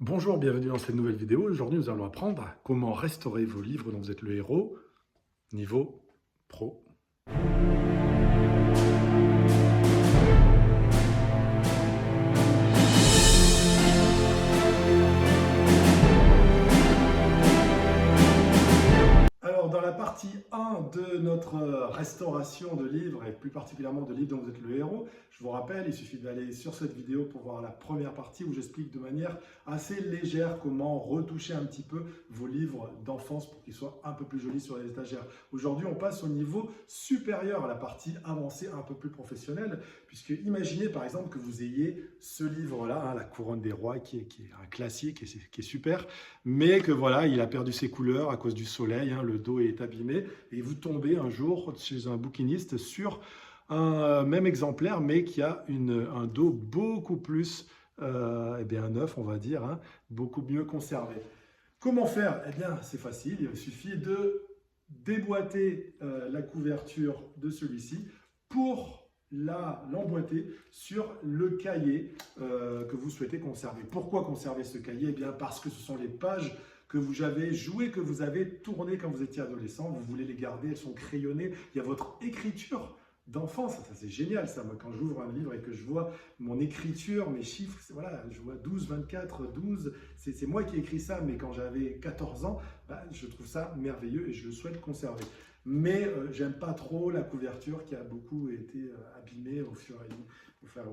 Bonjour, bienvenue dans cette nouvelle vidéo. Aujourd'hui, nous allons apprendre comment restaurer vos livres dont vous êtes le héros, niveau pro. Alors, dans la partie 1 de notre restauration de livres, et plus particulièrement de livres dont vous êtes le héros, je vous rappelle, il suffit d'aller sur cette vidéo pour voir la première partie où j'explique de manière assez légère comment retoucher un petit peu vos livres d'enfance pour qu'ils soient un peu plus jolis sur les étagères. Aujourd'hui, on passe au niveau supérieur à la partie avancée, un peu plus professionnelle, puisque imaginez par exemple que vous ayez ce livre-là, La Couronne des Rois, qui est un classique et qui est super, mais que voilà, il a perdu ses couleurs à cause du soleil, le dos est abîmé, et vous tombez un jour chez un bouquiniste sur un même exemplaire, mais qui a un dos beaucoup plus neuf, on va dire, beaucoup mieux conservé. Comment faire? Eh bien, c'est facile, il suffit de déboîter la couverture de celui-ci pour l'emboîter sur le cahier que vous souhaitez conserver. Pourquoi conserver ce cahier? Eh bien, parce que ce sont les pages que vous avez jouées, que vous avez tournées quand vous étiez adolescent. Vous voulez les garder, elles sont crayonnées. Il y a votre écriture d'enfance. Ça c'est génial, ça. Moi, quand j'ouvre un livre et que je vois mon écriture, mes chiffres, voilà, je vois 12, 24, 12. C'est moi qui ai écrit ça, mais quand j'avais 14 ans, je trouve ça merveilleux et je le souhaite conserver. Mais j'aime pas trop la couverture qui a beaucoup été abîmée au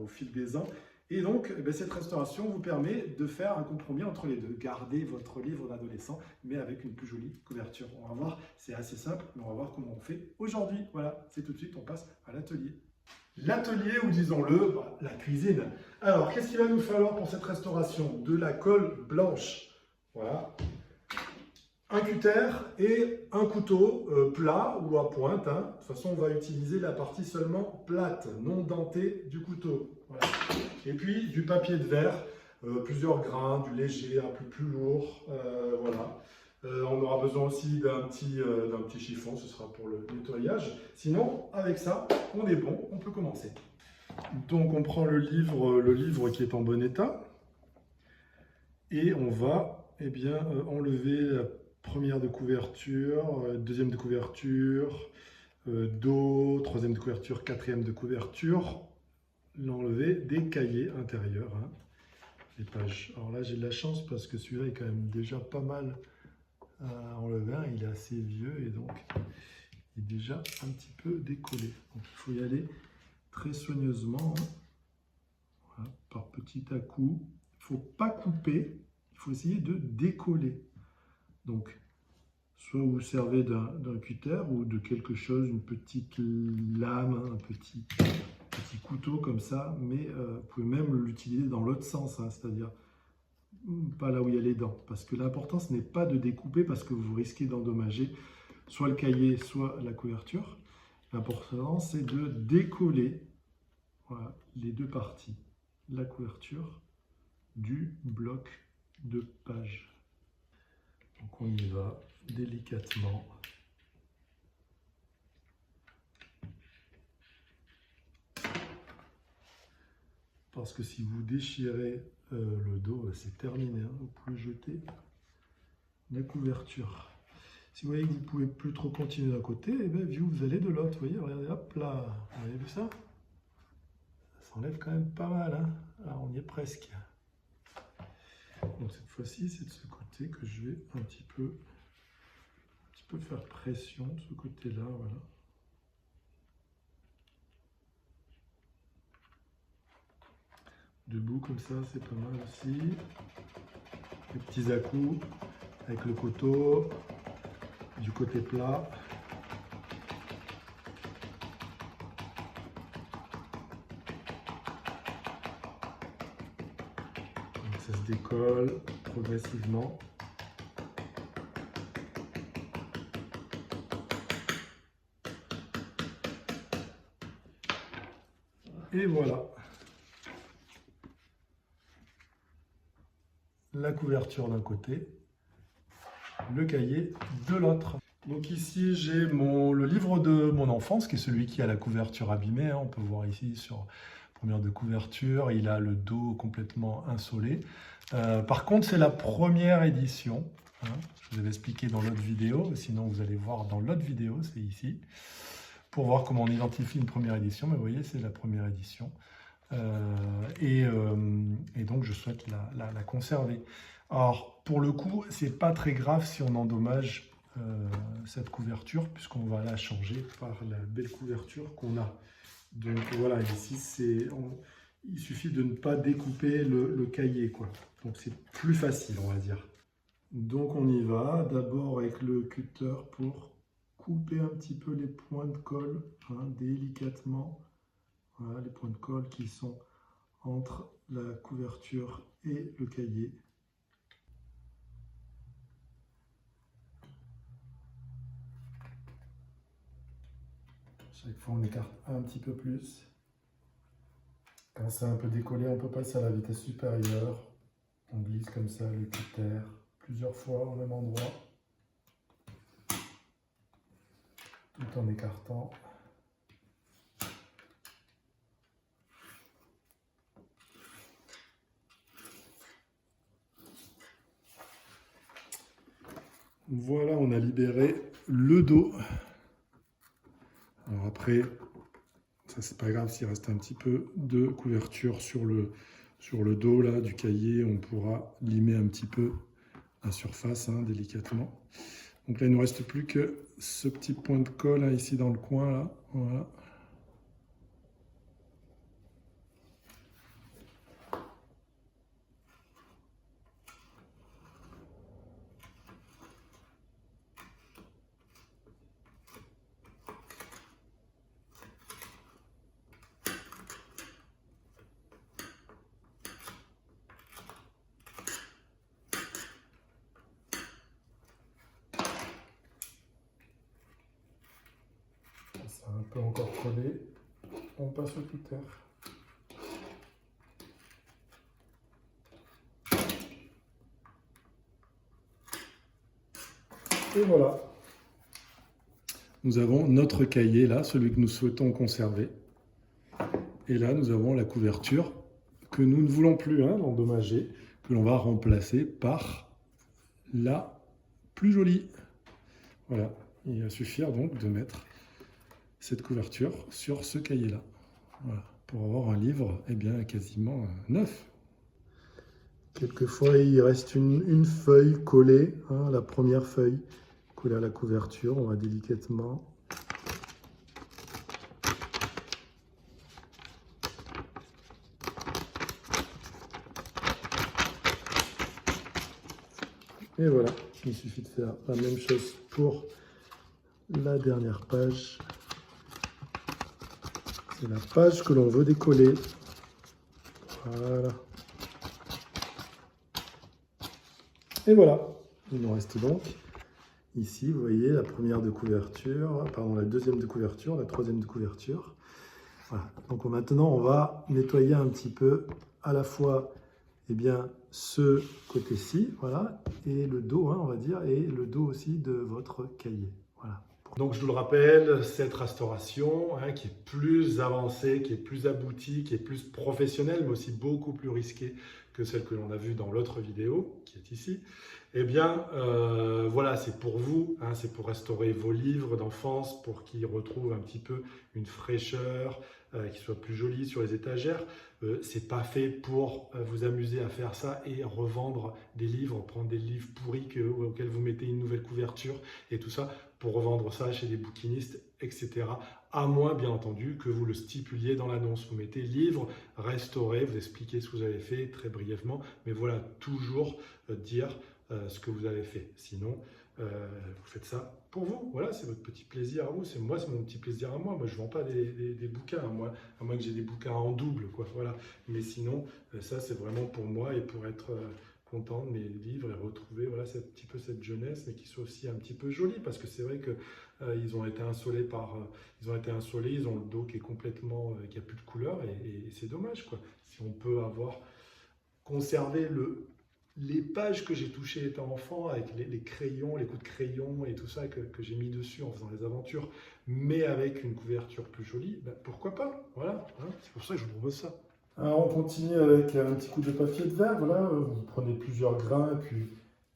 fil des ans. Et donc, cette restauration vous permet de faire un compromis entre les deux. Garder votre livre d'adolescent, mais avec une plus jolie couverture. On va voir, c'est assez simple, mais on va voir comment on fait aujourd'hui. Voilà, c'est tout de suite, on passe à l'atelier. L'atelier, ou disons-le, la cuisine. Alors, qu'est-ce qu'il va nous falloir pour cette restauration? De la colle blanche. Voilà. Un cutter et un couteau plat ou à pointe. De toute façon, on va utiliser la partie seulement plate, non dentée du couteau. Voilà. Et puis du papier de verre, plusieurs grains, du léger, un peu plus lourd. Voilà. On aura besoin aussi d'un petit chiffon, ce sera pour le nettoyage. Sinon, avec ça, on est bon, on peut commencer. Donc on prend le livre qui est en bon état. Et on va enlever la première de couverture, deuxième de couverture, dos, troisième de couverture, quatrième de couverture, l'enlever des cahiers intérieurs, les pages. Alors là, j'ai de la chance parce que celui-là est quand même déjà pas mal à enlever, il est assez vieux et donc il est déjà un petit peu décollé. Donc il faut y aller très soigneusement, voilà, par petit à coup. Il ne faut pas couper, il faut essayer de décoller. Donc, soit vous servez d'un cutter ou de quelque chose, une petite lame, un petit couteau comme ça, mais vous pouvez même l'utiliser dans l'autre sens, c'est-à-dire pas là où il y a les dents. Parce que l'important, ce n'est pas de découper parce que vous risquez d'endommager soit le cahier, soit la couverture. L'important, c'est de décoller, voilà, les deux parties, la couverture du bloc de page. Donc on y va délicatement. Parce que si vous déchirez le dos, c'est terminé. Vous pouvez jeter la couverture. Si vous voyez que vous ne pouvez plus trop continuer d'un côté, vous allez de l'autre. Vous voyez, regardez, hop là. Vous avez vu ça? Ça s'enlève quand même pas mal. Alors on y est presque. Donc cette fois-ci, c'est de ce côté que je vais un petit peu faire pression de ce côté-là, voilà. Debout comme ça, c'est pas mal aussi. Les petits à-coups avec le couteau du côté plat. Donc ça se décolle progressivement. Et voilà. La couverture d'un côté, le cahier de l'autre. Donc ici, j'ai le livre de mon enfance, qui est celui qui a la couverture abîmée. On peut voir ici première de couverture, il a le dos complètement insolé. Par contre, c'est la première édition. Hein, je vous avais expliqué dans l'autre vidéo, sinon vous allez voir dans l'autre vidéo, c'est ici, pour voir comment on identifie une première édition. Mais vous voyez, c'est la première édition. Et donc, je souhaite la conserver. Alors, pour le coup, c'est pas très grave si on endommage cette couverture, puisqu'on va la changer par la belle couverture qu'on a. Donc voilà, ici, il suffit de ne pas découper le cahier, quoi. Donc c'est plus facile, on va dire. Donc on y va, d'abord avec le cutter pour couper un petit peu les points de colle, hein, délicatement. Voilà, les points de colle qui sont entre la couverture et le cahier. Chaque fois, on écarte un petit peu plus. Quand c'est un peu décollé, on peut passer à la vitesse supérieure. On glisse comme ça le cutter plusieurs fois au même endroit, tout en écartant. Voilà, on a libéré le dos. Alors après, ça c'est pas grave s'il reste un petit peu de couverture sur le dos là, du cahier. On pourra limer un petit peu la surface, hein, délicatement. Donc là, il ne nous reste plus que ce petit point de colle, hein, ici dans le coin. Là. Voilà. Ça a un peu encore collé. On passe au cutter. Et voilà. Nous avons notre cahier là, celui que nous souhaitons conserver. Et là, nous avons la couverture que nous ne voulons plus, hein, endommager, que l'on va remplacer par la plus jolie. Voilà, il va suffire donc de mettre cette couverture sur ce cahier-là. Voilà, pour avoir un livre quasiment neuf. Quelquefois, il reste une feuille collée, hein, la première feuille collée à la couverture. On va délicatement et voilà, il suffit de faire la même chose pour la dernière page. C'est la page que l'on veut décoller. Voilà. Et voilà, il nous reste donc ici, vous voyez, la première de couverture, pardon, la deuxième de couverture, la troisième de couverture. Voilà. Donc maintenant, on va nettoyer un petit peu à la fois ce côté-ci, voilà, et le dos, hein, on va dire, et le dos aussi de votre cahier. Voilà. Donc je vous le rappelle, cette restauration, hein, qui est plus avancée, qui est plus aboutie, qui est plus professionnelle, mais aussi beaucoup plus risquée que celle que l'on a vue dans l'autre vidéo, qui est ici, voilà, c'est pour vous, hein, c'est pour restaurer vos livres d'enfance, pour qu'ils retrouvent un petit peu une fraîcheur, qu'ils soient plus jolis sur les étagères. C'est pas fait pour vous amuser à faire ça et revendre des livres, prendre des livres pourris auxquels vous mettez une nouvelle couverture et tout ça, pour revendre ça chez des bouquinistes, etc. À moins, bien entendu, que vous le stipuliez dans l'annonce. Vous mettez livre restauré, vous expliquez ce que vous avez fait très brièvement, mais voilà, toujours dire ce que vous avez fait. Sinon, vous faites ça pour vous. Voilà, c'est votre petit plaisir à vous. C'est mon petit plaisir à moi. Moi, je ne vends pas des bouquins, à moins que j'ai des bouquins en double, quoi. Voilà. Mais sinon, ça, c'est vraiment pour moi et pour être content de mes livres et retrouver voilà, un petit peu cette jeunesse, mais qui soit aussi un petit peu jolie, parce que c'est vrai que ils ont été insolés ils ont le dos qui est complètement, qui n'a plus de couleur, et c'est dommage, quoi. Si on peut avoir conservé les pages que j'ai touchées étant enfant, avec les crayons, les coups de crayon et tout ça que j'ai mis dessus en faisant les aventures, mais avec une couverture plus jolie, ben, pourquoi pas? Voilà, hein, c'est pour ça que je vous propose ça. Alors on continue avec un petit coup de papier de verre, voilà, vous prenez plusieurs grains et puis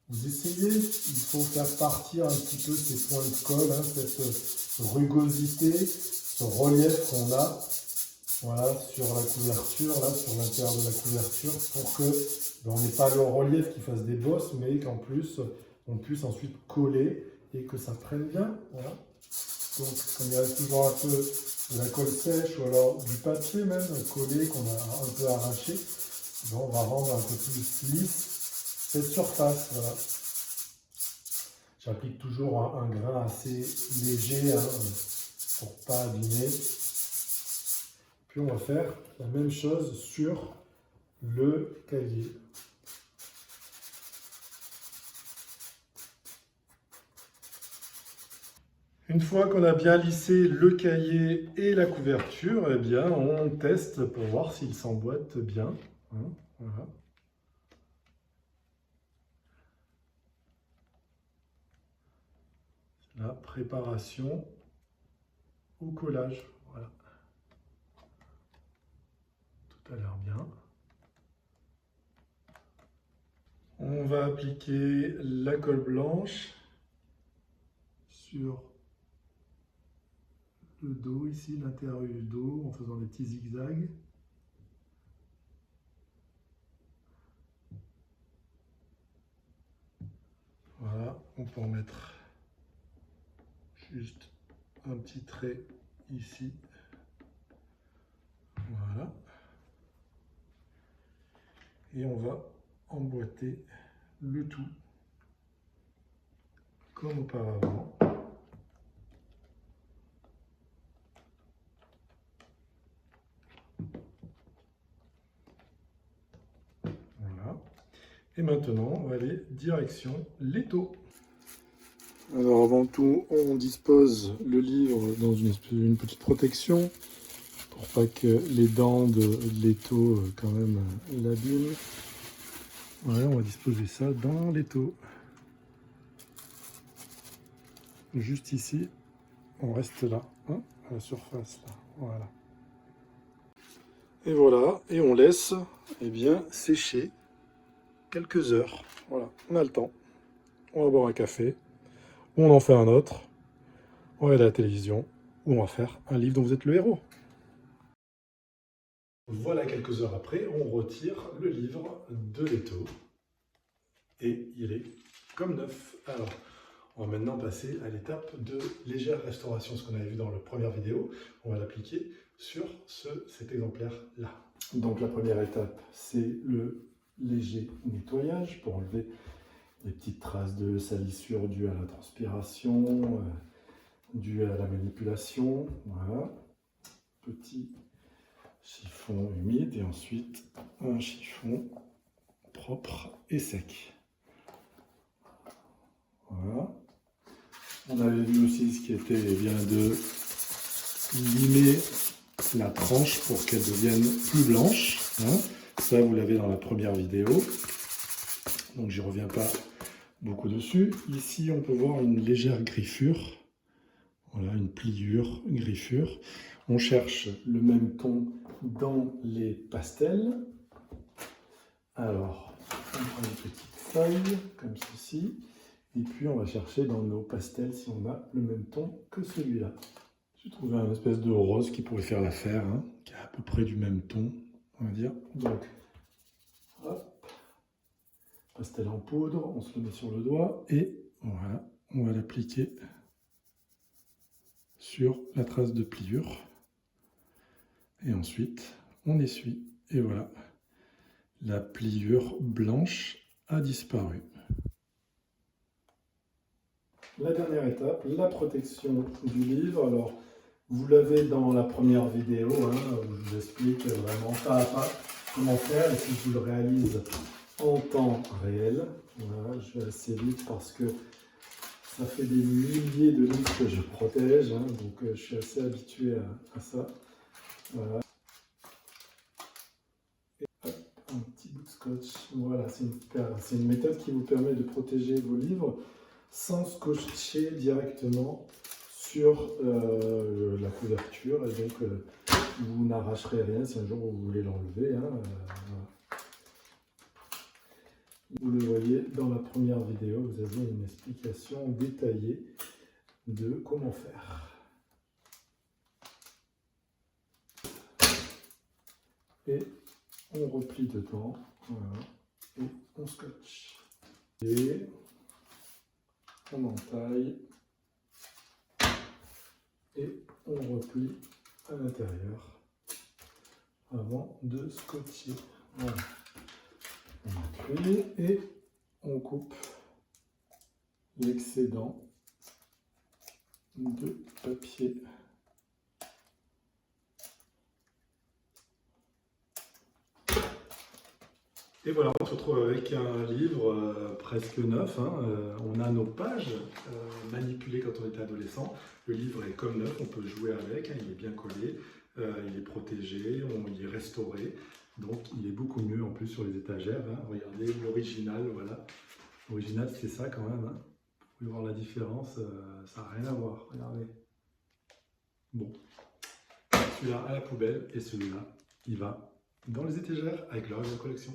vous essayez. Il faut faire partir un petit peu ces points de colle, hein, cette rugosité, ce relief qu'on a, voilà, sur la couverture, là, sur l'intérieur de la couverture, pour que on n'ait pas le relief qui fasse des bosses, mais qu'en plus on puisse ensuite coller et que ça prenne bien, voilà. Donc comme il reste toujours un peu de la colle sèche ou alors du papier même collé qu'on a un peu arraché, ben, on va rendre un peu plus lisse cette surface, voilà. J'applique toujours un grain assez léger, hein, pour ne pas abîmer. Puis on va faire la même chose sur le cahier. Une fois qu'on a bien lissé le cahier et la couverture, eh bien, on teste pour voir s'il s'emboîte bien, hein, voilà. La préparation au collage, voilà. Tout a l'air bien. On va appliquer la colle blanche sur le dos ici, l'intérieur du dos, en faisant des petits zigzags. Voilà, on peut en mettre juste un petit trait ici. Voilà. Et on va emboîter le tout comme auparavant. Voilà. Et maintenant, on va aller direction l'étau. Alors avant tout, on dispose le livre dans une petite protection pour pas que les dents de l'étau quand même l'abîment. Voilà, on va disposer ça dans l'étau. Juste ici, on reste là, hein, à la surface là, voilà. Et voilà, et on laisse bien sécher quelques heures. Voilà, on a le temps. On va boire un café, ou on en fait un autre, on regarde la télévision, ou on va faire un livre dont vous êtes le héros. Voilà, quelques heures après, on retire le livre de l'étau et il est comme neuf. Alors, on va maintenant passer à l'étape de légère restauration, ce qu'on avait vu dans la première vidéo. On va l'appliquer sur cet exemplaire-là. Donc la première étape, c'est le léger nettoyage pour enlever les petites traces de salissure dues à la transpiration, dues à la manipulation. Voilà, petit chiffon humide et ensuite un chiffon propre et sec. Voilà. On avait vu aussi ce qui était bien de limer la tranche pour qu'elle devienne plus blanche, hein. Ça, vous l'avez dans la première vidéo, donc j'y reviens pas beaucoup dessus. Ici, on peut voir une légère griffure, voilà, une pliure, une griffure. On cherche le même ton dans les pastels. Alors, on prend une petite feuille comme ceci, et puis on va chercher dans nos pastels si on a le même ton que celui-là. J'ai trouvé un espèce de rose qui pourrait faire l'affaire, hein, qui est à peu près du même ton, on va dire. Donc, hop, pastel en poudre, on se le met sur le doigt, et voilà, on va l'appliquer sur la trace de pliure. Et ensuite, on essuie, et voilà, la pliure blanche a disparu. La dernière étape, la protection du livre. Alors, vous l'avez dans la première vidéo, hein, où je vous explique vraiment pas à pas comment faire. Et si je vous le réalise en temps réel, voilà, je vais assez vite parce que ça fait des milliers de livres que je protège, hein, donc je suis assez habitué à ça. Voilà. Et hop, un petit bout de scotch. scotch. Voilà, c'est une méthode qui vous permet de protéger vos livres sans scotcher directement sur la couverture. Et donc, vous n'arracherez rien si un jour vous voulez l'enlever. Hein, voilà. Vous le voyez dans la première vidéo, vous avez une explication détaillée de comment faire. Et on replie dedans, voilà, et on scotche. Et on entaille et on replie à l'intérieur avant de scotcher. Voilà. On plie et on coupe l'excédent de papier. Et voilà, on se retrouve avec un livre presque neuf. Hein. On a nos pages manipulées quand on était adolescent. Le livre est comme neuf, on peut jouer avec, hein, il est bien collé, il est protégé, il est restauré. Donc il est beaucoup mieux en plus sur les étagères. Hein. Regardez l'original, voilà. L'original c'est ça quand même. Hein. Vous pouvez voir la différence, ça n'a rien à voir. Regardez. Bon, celui-là à la poubelle et celui-là, il va dans les étagères avec leur collection.